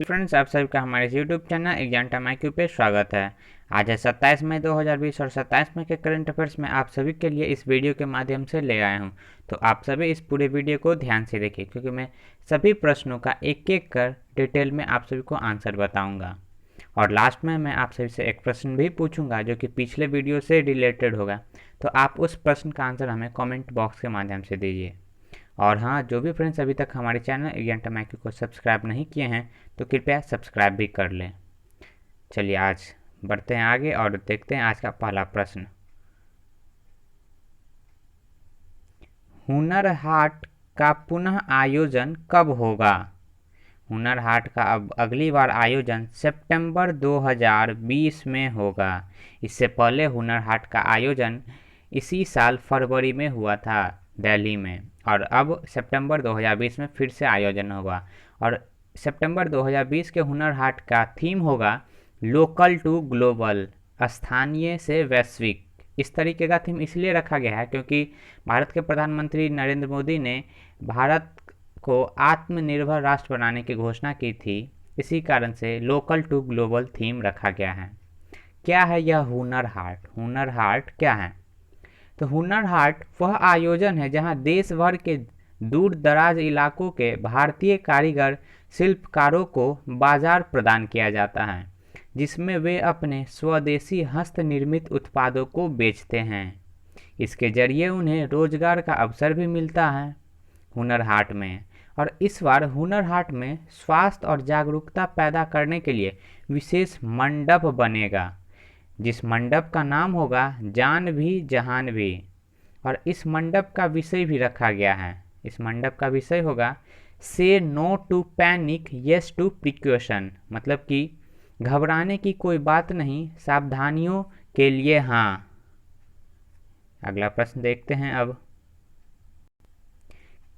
Friends, आप सभी का हमारे YouTube channel exam time IQ पे स्वागत है। आज है 27 मई 2020 और 27 मई के करंट अफेयर्स में आप सभी के लिए इस वीडियो के माध्यम से ले आया हूं। तो आप सभी इस पूरे वीडियो को ध्यान से देखिए, क्योंकि मैं सभी प्रश्नों का एक एक कर डिटेल में आप सभी को आंसर बताऊँगा। और लास्ट में मैं आप सभी से एक प्रश्न भी पूछूंगा जो कि पिछले वीडियो से रिलेटेड होगा। तो आप उस प्रश्न का आंसर हमें कॉमेंट बॉक्स के माध्यम से दीजिए। और हाँ, जो भी फ्रेंड्स अभी तक हमारे चैनल एग्जाम टाइम IQ को सब्सक्राइब नहीं किए हैं तो कृपया सब्सक्राइब भी कर लें। चलिए आज बढ़ते हैं आगे और देखते हैं आज का पहला प्रश्न। हुनर हाट का पुनः आयोजन कब होगा? हुनर हाट का अब अगली बार आयोजन सितंबर 2020 में होगा। इससे पहले हुनर हाट का आयोजन इसी साल फरवरी में हुआ था दिल्ली में, और अब सितंबर 2020 में फिर से आयोजन होगा। और सितंबर 2020 के हुनर हाट का थीम होगा लोकल टू ग्लोबल, स्थानीय से वैश्विक। इस तरीके का थीम इसलिए रखा गया है क्योंकि भारत के प्रधानमंत्री नरेंद्र मोदी ने भारत को आत्मनिर्भर राष्ट्र बनाने की घोषणा की थी। इसी कारण से लोकल टू ग्लोबल थीम रखा गया है। क्या है यह हुनर हाट? हुनर हाट क्या है? तो हुनर हाट वह आयोजन है जहां देश भर के दूर दराज इलाकों के भारतीय कारीगर शिल्पकारों को बाजार प्रदान किया जाता है, जिसमें वे अपने स्वदेशी हस्त निर्मित उत्पादों को बेचते हैं। इसके जरिए उन्हें रोजगार का अवसर भी मिलता है हुनर हाट में। और इस बार हुनर हाट में स्वास्थ्य और जागरूकता पैदा करने के लिए विशेष मंडप बनेगा, जिस मंडप का नाम होगा जान भी जहान भी। और इस मंडप का विषय भी रखा गया है। इस मंडप का विषय होगा से no to panic, yes to precaution, मतलब कि घबराने की कोई बात नहीं, सावधानियों के लिए हाँ। अगला प्रश्न देखते हैं अब।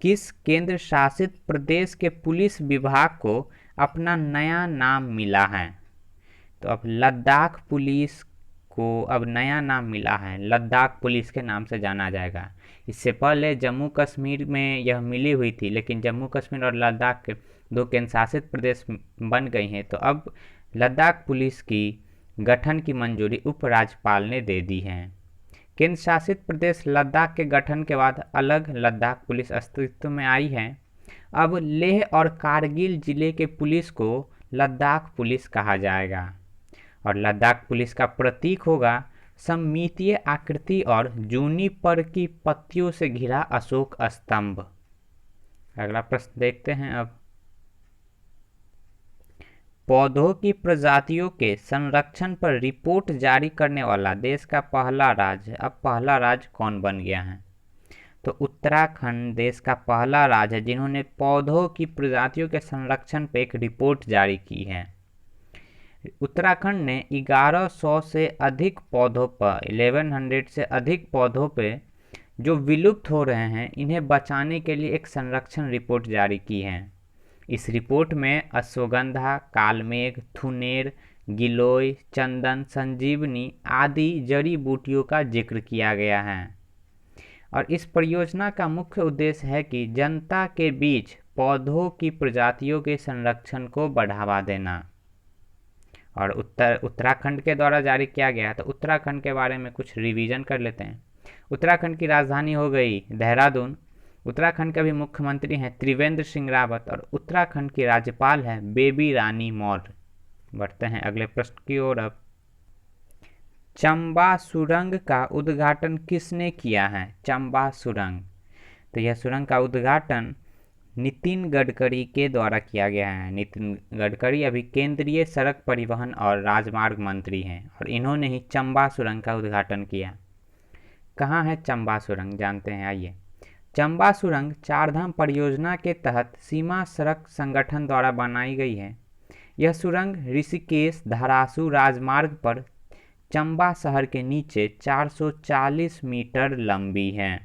किस केंद्र शासित प्रदेश के पुलिस विभाग को अपना नया नाम मिला है? तो अब लद्दाख पुलिस को अब नया नाम मिला है, लद्दाख पुलिस के नाम से जाना जाएगा। इससे पहले जम्मू कश्मीर में यह मिली हुई थी, लेकिन जम्मू कश्मीर और लद्दाख के दो केंद्र शासित प्रदेश बन गई हैं, तो अब लद्दाख पुलिस की गठन की मंजूरी उपराज्यपाल ने दे दी है। केंद्र शासित प्रदेश लद्दाख के गठन के बाद अलग लद्दाख पुलिस अस्तित्व में आई है। अब लेह और कारगिल जिले के पुलिस को लद्दाख पुलिस कहा जाएगा। और लद्दाख पुलिस का प्रतीक होगा सममितीय आकृति और जूनिपर की पत्तियों से घिरा अशोक स्तंभ। अगला प्रश्न देखते हैं अब। पौधों की प्रजातियों के संरक्षण पर रिपोर्ट जारी करने वाला देश का पहला राज्य, अब पहला राज्य कौन बन गया है? तो उत्तराखंड देश का पहला राज्य है जिन्होंने पौधों की प्रजातियों के संरक्षण पर एक रिपोर्ट जारी की है। उत्तराखंड ने 1100 से अधिक पौधों पर 1100 से अधिक पौधों पे जो विलुप्त हो रहे हैं, इन्हें बचाने के लिए एक संरक्षण रिपोर्ट जारी की है। इस रिपोर्ट में अश्वगंधा, कालमेघ, थुनेर, गिलोय, चंदन, संजीवनी आदि जड़ी बूटियों का जिक्र किया गया है। और इस परियोजना का मुख्य उद्देश्य है कि जनता के बीच पौधों की प्रजातियों के संरक्षण को बढ़ावा देना। और उत्तराखंड के द्वारा जारी किया गया। तो उत्तराखंड के बारे में कुछ रिवीजन कर लेते हैं। उत्तराखंड की राजधानी हो गई देहरादून। उत्तराखंड के भी मुख्यमंत्री हैं त्रिवेंद्र सिंह रावत, और उत्तराखंड की राज्यपाल है बेबी रानी मौर्य। बढ़ते हैं अगले प्रश्न की ओर अब। चंबा सुरंग का उद्घाटन किसने किया है? चंबा सुरंग, तो यह सुरंग का उद्घाटन नितिन गडकरी के द्वारा किया गया है। नितिन गडकरी अभी केंद्रीय सड़क परिवहन और राजमार्ग मंत्री हैं, और इन्होंने ही चंबा सुरंग का उद्घाटन किया। कहाँ है चंबा सुरंग, जानते हैं, आइए। चंबा सुरंग चारधाम परियोजना के तहत सीमा सड़क संगठन द्वारा बनाई गई है। यह सुरंग ऋषिकेश धारासू राजमार्ग पर चंबा शहर के नीचे 440 मीटर लंबी है।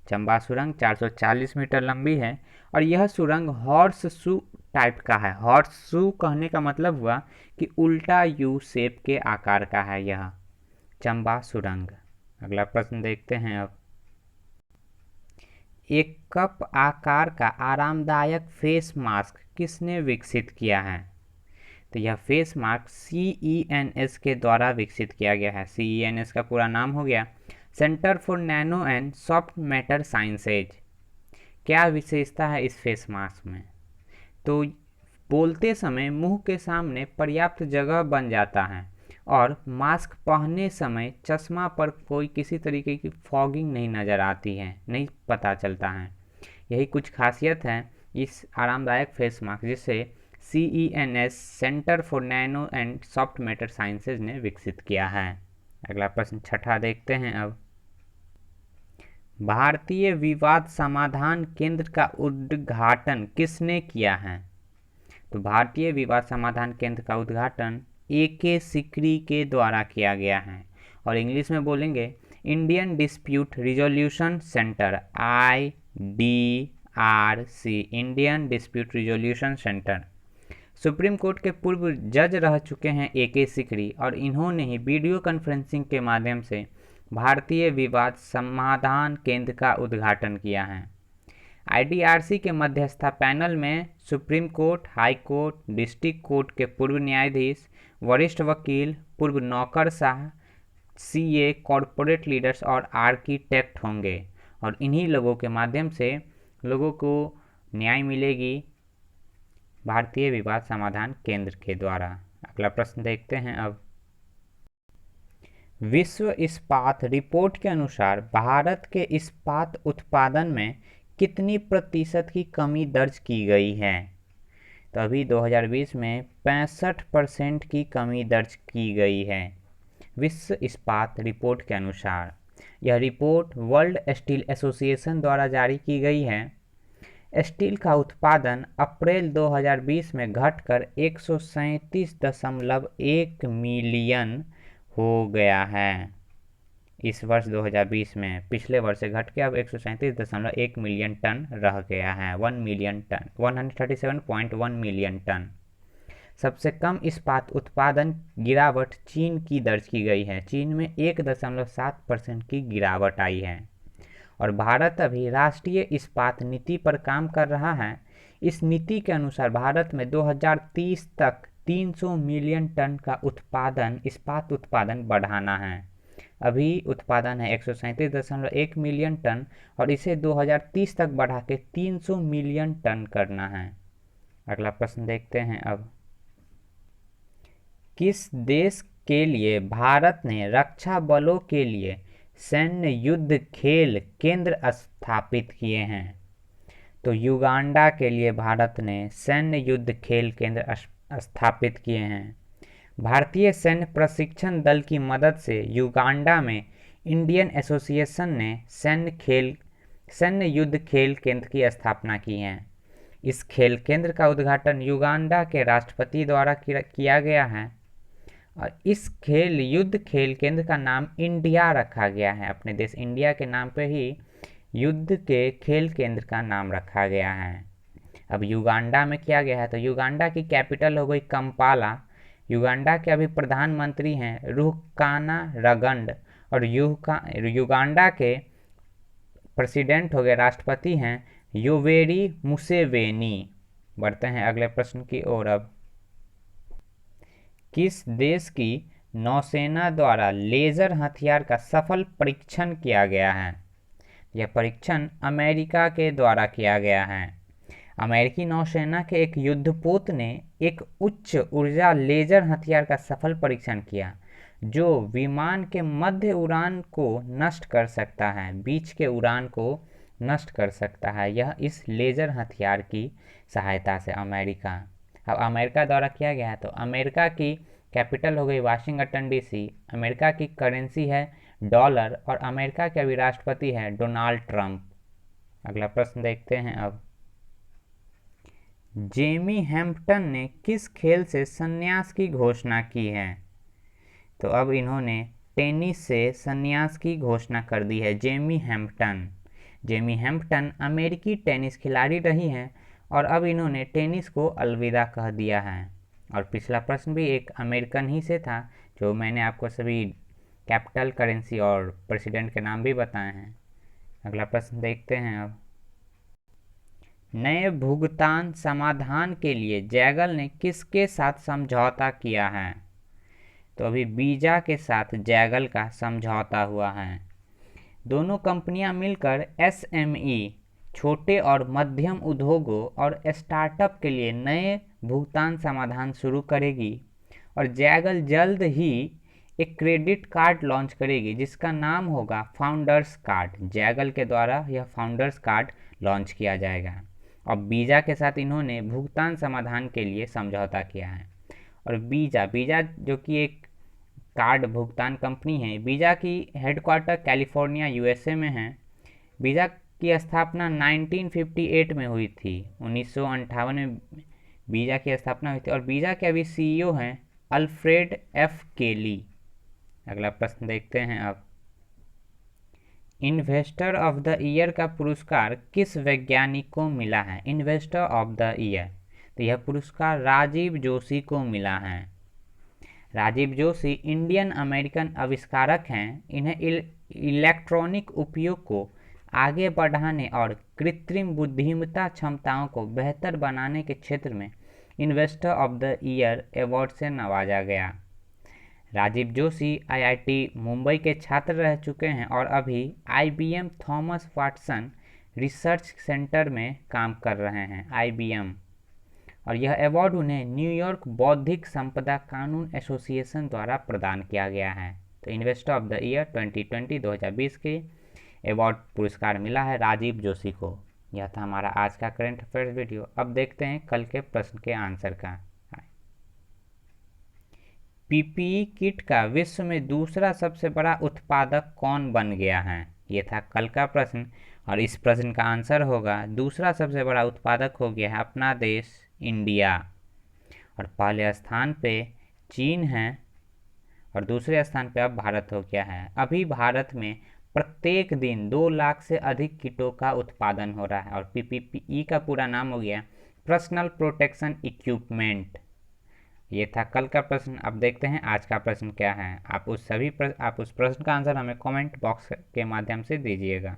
चंबा सुरंग 440 मीटर लंबी है, और यह सुरंग हॉर्स शू टाइप का है। हॉर्स शू कहने का मतलब हुआ कि उल्टा यू शेप के आकार का है यह चंबा सुरंग। अगला प्रश्न देखते हैं अब। एक कप आकार का आरामदायक फेस मास्क किसने विकसित किया है? तो यह फेस मास्क CENS के द्वारा विकसित किया गया है। CENS का पूरा नाम हो गया centre for nano and soft matter sciences. क्या विशेषता है इस फेस मास्क में? तो बोलते समय मुंह के सामने पर्याप्त जगह बन जाता है और मास्क पहनने समय चश्मा पर कोई किसी तरीके की फॉगिंग नहीं नज़र आती है, नहीं पता चलता है। यही कुछ खासियत है इस आरामदायक फेस मास्क जिसे CENS centre for nano and soft matter sciences ने विकसित किया है। अगला प्रश्न छठा देखते हैं अब। भारतीय विवाद समाधान केंद्र का उद्घाटन किसने किया है? तो भारतीय विवाद समाधान केंद्र का उद्घाटन AK सिकरी के द्वारा किया गया है और इंग्लिश में बोलेंगे Indian dispute resolution centre IDRC, Indian dispute resolution centre. Supreme court के पूर्व जज रह चुके हैं AK सिकरी और इन्होंने ही वीडियो कॉन्फ्रेंसिंग के माध्यम से भारतीय विवाद समाधान केंद्र का उद्घाटन किया है। IDRC के मध्यस्थता पैनल में supreme court, high court, district court के पूर्व न्यायाधीश, वरिष्ठ वकील, पूर्व नौकरशाह, CA, कॉरपोरेट लीडर्स और आर्किटेक्ट होंगे और इन्हीं लोगों के माध्यम से लोगों को न्याय मिलेगी भारतीय विवाद समाधान केंद्र के द्वारा। अगला प्रश्न देखते हैं अब। विश्व इस्पात रिपोर्ट के अनुसार भारत के इस्पात उत्पादन में कितनी प्रतिशत की कमी दर्ज की गई है? तो अभी 2020 में 65% की कमी दर्ज की गई है विश्व इस्पात रिपोर्ट के अनुसार। यह रिपोर्ट वर्ल्ड स्टील एसोसिएशन द्वारा जारी की गई है। स्टील का उत्पादन अप्रैल 2020 में घटकर 137.1 मिलियन हो गया है। इस वर्ष 2020 में पिछले वर्ष से घट के अब 137.1 मिलियन टन रह गया है। 1 मिलियन टन, 137.1 मिलियन टन। सबसे कम इस्पात उत्पादन गिरावट चीन की दर्ज की गई है। चीन में 1.7% की गिरावट आई है और भारत अभी राष्ट्रीय इस्पात नीति पर काम कर रहा है। इस नीति के अनुसार भारत में 2030 तक 300 मिलियन टन का इस्पात उत्पादन बढ़ाना है। अभी उत्पादन है 137.1 मिलियन टन और इसे 2030 तक बढ़ा के 300 मिलियन टन करना है। अगला प्रश्न देखते हैं अब। किस देश के लिए भारत ने रक्षा बलों के लिए सैन्य युद्ध खेल केंद्र स्थापित किए हैं? तो युगांडा के लिए भारत ने सैन्य युद्ध खेल केंद्र स्थापित किए हैं। भारतीय सैन्य प्रशिक्षण दल की मदद से युगांडा में इंडियन एसोसिएशन ने सैन्य युद्ध खेल केंद्र की स्थापना की है। इस खेल केंद्र का उद्घाटन युगांडा के राष्ट्रपति द्वारा किया गया है और इस युद्ध खेल केंद्र का नाम इंडिया रखा गया है। अपने देश इंडिया के नाम पे ही युद्ध के खेल केंद्र का नाम रखा गया है। अब युगांडा में किया गया है तो युगांडा की कैपिटल हो गई कंपाला। युगांडा के अभी प्रधानमंत्री हैं रुहकानारगंड और युगांडा के प्रेसिडेंट हो गए, राष्ट्रपति हैं योवेरी मुसेवेनी। बढ़ते हैं अगले प्रश्न की ओर अब। किस देश की नौसेना द्वारा लेजर हथियार का सफल परीक्षण किया गया है? यह परीक्षण अमेरिका के द्वारा किया गया है। अमेरिकी नौसेना के एक युद्धपोत ने एक उच्च ऊर्जा लेजर हथियार का सफल परीक्षण किया जो विमान के मध्य उड़ान को नष्ट कर सकता है, बीच के उड़ान को नष्ट कर सकता है। यह इस लेजर हथियार की सहायता से अब अमेरिका द्वारा किया गया है। तो अमेरिका की कैपिटल हो गई वाशिंगटन DC, अमेरिका की करेंसी है डॉलर और अमेरिका के अभी राष्ट्रपति है डोनाल्ड ट्रंप। अगला प्रश्न देखते हैं अब। जेमी हैम्पटन ने किस खेल से संन्यास की घोषणा की है? तो अब इन्होंने टेनिस से संन्यास की घोषणा कर दी है। जेमी हैम्पटन अमेरिकी टेनिस खिलाड़ी रही हैं और अब इन्होंने टेनिस को अलविदा कह दिया है। और पिछला प्रश्न भी एक अमेरिकन ही से था जो मैंने आपको सभी कैपिटल, करेंसी और प्रेसिडेंट के नाम भी बताए हैं। अगला प्रश्न देखते हैं अब। नए भुगतान समाधान के लिए जैगल ने किसके साथ समझौता किया है? तो अभी वीजा के साथ जैगल का समझौता हुआ है। दोनों कंपनियां मिलकर एसएमई छोटे और मध्यम उद्योगों और स्टार्टअप के लिए नए भुगतान समाधान शुरू करेगी और जैगल जल्द ही एक क्रेडिट कार्ड लॉन्च करेगी जिसका नाम होगा फाउंडर्स कार्ड। जैगल के द्वारा यह फाउंडर्स कार्ड लॉन्च किया जाएगा और वीजा के साथ इन्होंने भुगतान समाधान के लिए समझौता किया है। और वीजा जो कि एक कार्ड भुगतान कंपनी है, वीजा की हेडक्वार्टर कैलिफोर्निया यूएसए में है। वीजा की स्थापना 1958 में हुई थी। 1958 में वीजा की स्थापना हुई थी और वीजा के अभी सीईओ हैं अल्फ्रेड एफ केली। अगला प्रश्न देखते हैं अब। इन्वेस्टर ऑफ द ईयर का पुरस्कार किस वैज्ञानिक को मिला है? इन्वेस्टर ऑफ द ईयर, तो यह पुरस्कार राजीव जोशी को मिला है। राजीव जोशी इंडियन अमेरिकन आविष्कारक हैं। इन्हें इलेक्ट्रॉनिक उपयोग को आगे बढ़ाने और कृत्रिम बुद्धिमत्ता क्षमताओं को बेहतर बनाने के क्षेत्र में investor of the year award से नवाजा गया। राजीव जोशी आईआईटी मुंबई के छात्र रह चुके हैं और अभी IBM Thomas Watson research centre में काम कर रहे हैं, आईबीएम। और यह अवार्ड उन्हें न्यूयॉर्क बौद्धिक संपदा कानून एसोसिएशन द्वारा प्रदान किया गया है। तो इन्वेस्टर ऑफ द ईयर 2020 के अवार्ड पुरस्कार मिला है राजीव जोशी को। यह था हमारा आज का करंट अफेयर्स वीडियो। अब देखते हैं कल के प्रश्न के आंसर का। पीपीई किट का विश्व में दूसरा सबसे बड़ा उत्पादक कौन बन गया है? ये था कल का प्रश्न और इस प्रश्न का आंसर होगा दूसरा सबसे बड़ा उत्पादक हो गया है अपना देश इंडिया। और पहले स्थान पे चीन है और दूसरे स्थान पे अब भारत हो गया है। अभी भारत में प्रत्येक दिन 2 लाख से अधिक किटों का उत्पादन हो रहा है और पीपीई का पूरा नाम हो गया पर्सनल प्रोटेक्शन इक्विपमेंट। ये था कल का प्रश्न। अब देखते हैं आज का प्रश्न क्या है। आप उस प्रश्न का आंसर हमें कमेंट बॉक्स के माध्यम से दीजिएगा।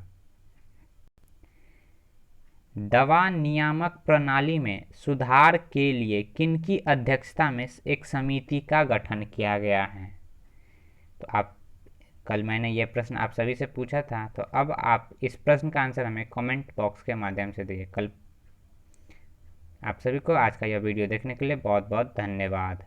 दवा नियामक प्रणाली में सुधार के लिए किनकी अध्यक्षता में एक समिति का गठन किया गया है? तो कल मैंने ये प्रश्न आप सभी से पूछा था, तो अब आप इस प्रश्न का आंसर हमें कमेंट बॉक्स के माध्यम से दीजिए। कल आप सभी को आज का यह वीडियो देखने के लिए बहुत बहुत धन्यवाद।